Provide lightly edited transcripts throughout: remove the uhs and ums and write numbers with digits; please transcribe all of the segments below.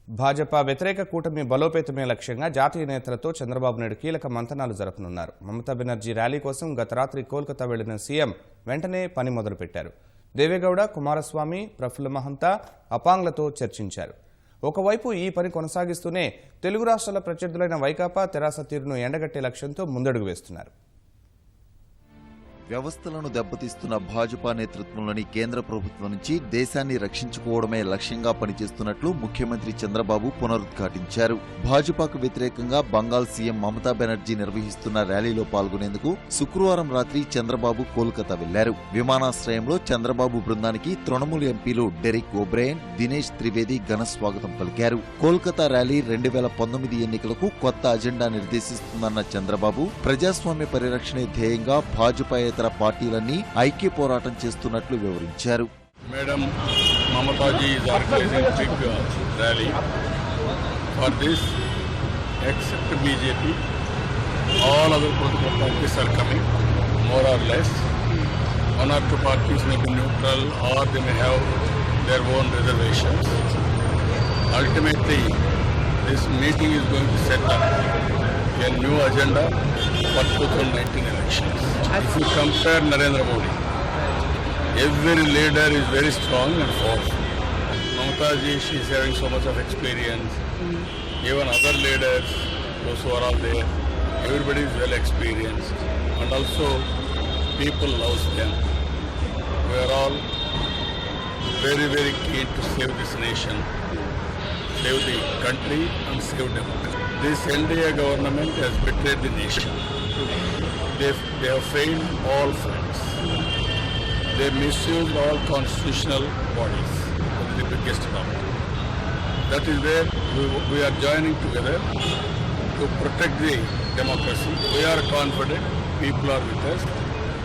భాజపా వ్యతిరేక కూటమి బలోపేతమే లక్ష్యంగా జాతీయ నేతలతో చంద్రబాబు నాయుడు కీలక మంతనాలు జరుపనున్నారు. మమతా బెనర్జీ ర్యాలీ కోసం గత రాత్రి కోల్కతా వెళ్లిన సీఎం వెంటనే పని మొదలుపెట్టారు. దేవేగౌడ, కుమారస్వామి, ప్రఫుల్ల మహంతా, అపాంగ్లతో చర్చించారు. ఒకవైపు ఈ పని కొనసాగిస్తూనే తెలుగు రాష్ట్రాల ప్రత్యర్థులైన వైకాపా, తెరాస తీరును ఎండగట్టే లక్ష్యంతో ముందడుగు వేస్తున్నారు. వ్యవస్థలను దెబ్బతీస్తున్న భాజపా నేతృత్వంలోని కేంద్ర ప్రభుత్వం నుంచి దేశాన్ని రక్షించుకోవడమే లక్ష్యంగా పనిచేస్తున్నట్లు ముఖ్యమంత్రి చంద్రబాబు పునరుద్ఘాటించారు. భాజపాకు వ్యతిరేకంగా బంగాల్ సీఎం మమతా బెనర్జీ నిర్వహిస్తున్న ర్యాలీలో పాల్గొనేందుకు శుక్రవారం రాత్రి చంద్రబాబు కోల్కతా వెళ్లారు. విమానాశ్రయంలో చంద్రబాబు బృందానికి తృణమూల్ ఎంపీలు డెరిక్ ఓబ్రెయన్, దినేష్ త్రివేది ఘన స్వాగతం పలికారు. కోల్కతా ర్యాలీ 2019 ఎన్నికలకు కొత్త అజెండా నిర్దేశిస్తుందన్న చంద్రబాబు ప్రజాస్వామ్య పరిరక్షణే ధ్యేయంగా భాజపా ఇతర పార్టీలన్నీ ఐక్య పోరాటం చేస్తున్నట్లు వివరించారు. Madam Mamataji is organizing big rally. For this, except BJP, all other political parties are coming, more or less. One or two parties may be neutral or they may have their own reservations. Ultimately, this meeting is going to set up a new agenda for 2019 elections. If you compare Narendra Modi, every leader is very strong and forceful. Mamataji, she is having so much of experience. Even other leaders, those who are all there, everybody is well experienced. And also, people love them. We are all very, very keen to save this nation, save the country and save democracy. This NDA government has betrayed the nation. They have failed all fronts. They misused all constitutional bodies. That is the biggest problem. That is where we are joining together to protect the democracy. We are confident, people are with us,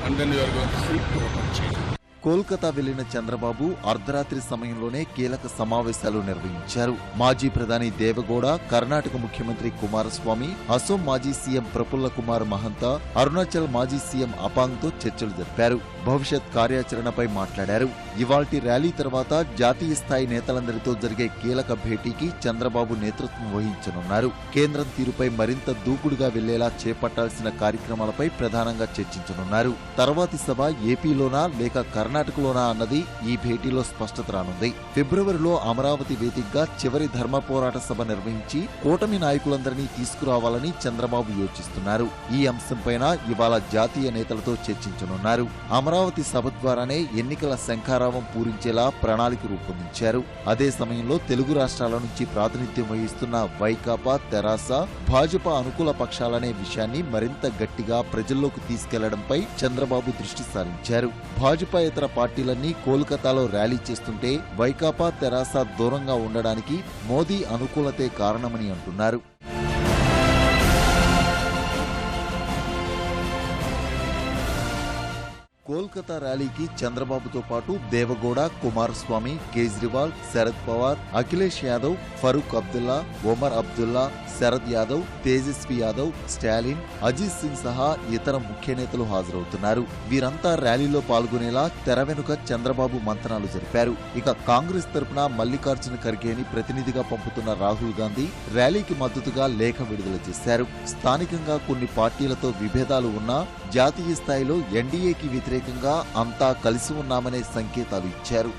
and then we are going to see total change. Kolkata వెళ్లిన చంద్రబాబు అర్ధరాత్రి సమయంలోనే కీలక సమావేశాలు నిర్వహించారు. మాజీ ప్రధాని దేవగౌడ, కర్ణాటక ముఖ్యమంత్రి కుమారస్వామి, అసోం మాజీ సీఎం ప్రఫుల్ల కుమార్ మహంతా, అరుణాచల్ మాజీ సీఎం అపాంగ్తో చర్చలు జరిపారు. భవిష్యత్ కార్యాచరణపై మాట్లాడారు. ఇవాల్టి ర్యాలీ తర్వాత జాతీయ స్థాయి నేతలందరితో జరిగే కీలక భేటీకి చంద్రబాబు నేతృత్వం వహించనున్నారు. కేంద్రం తీరుపై మరింత దూకుడుగా వెళ్లేలా చేపట్టాల్సిన కార్యక్రమాలపై ప్రధానంగా చర్చించనున్నారు. తర్వాతి సభ ఏపీలోనా లేక కర్ణాటకలోనా అన్నది ఈ భేటీలో స్పష్టత రానుంది. ఫిబ్రవరిలో అమరావతి వేదికగా చివరి ధర్మ పోరాట సభ నిర్వహించి కూటమి నాయకులందరినీ తీసుకురావాలని చంద్రబాబు యోచిస్తున్నారు. ఈ అంశంపైన ఇవాళ జాతీయ నేతలతో చర్చించనున్నారు. అమరావతి సభ ద్వారానే ఎన్నికల శంఖారావం పూరించేలా ప్రణాళిక రూపొందించారు. అదే సమయంలో తెలుగు రాష్ట్రాల నుంచి ప్రాతినిధ్యం వహిస్తున్న వైకాపా, తెరాస, భాజపా అనుకూల పక్షాలనే విషయాన్ని మరింత గట్టిగా ప్రజల్లోకి తీసుకెళ్లడంపై చంద్రబాబు దృష్టి సారించారు. భాజపా ఇతర పార్టీలన్నీ కోల్కతాలో ర్యాలీ చేస్తుంటే వైకాపా, తెరాస దూరంగా ఉండడానికి మోదీ అనుకూలతే కారణమని అంటున్నారు. కోల్కతా ర్యాలీకి చంద్రబాబుతో పాటు దేవగౌడ, కుమారస్వామి, కేజ్రీవాల్, శరద్ పవార్, అఖిలేష్ యాదవ్, ఫరూక్ అబ్దుల్లా, ఒమర్ అబ్దుల్లా, శరద్ యాదవ్, తేజస్వి యాదవ్, స్టాలిన్, అజిత్ సింగ్ సహా ఇతర ముఖ్య నేతలు హాజరవుతున్నారు. వీరంతా ర్యాలీలో పాల్గొనేలా తెర వెనుక చంద్రబాబు మంతనాలు జరిపారు. ఇక కాంగ్రెస్ తరపున మల్లికార్జున ఖర్గేని ప్రతినిధిగా పంపుతున్న రాహుల్ గాంధీ ర్యాలీకి మద్దతుగా లేఖ విడుదల చేశారు. స్థానికంగా కొన్ని పార్టీలతో విభేదాలు ఉన్నా జాతీయ స్థాయిలో ఎన్డీఏకి వ్యతిరేకంగా అంతా కలిసి ఉన్నామనే సంకేతాలు ఇచ్చారు.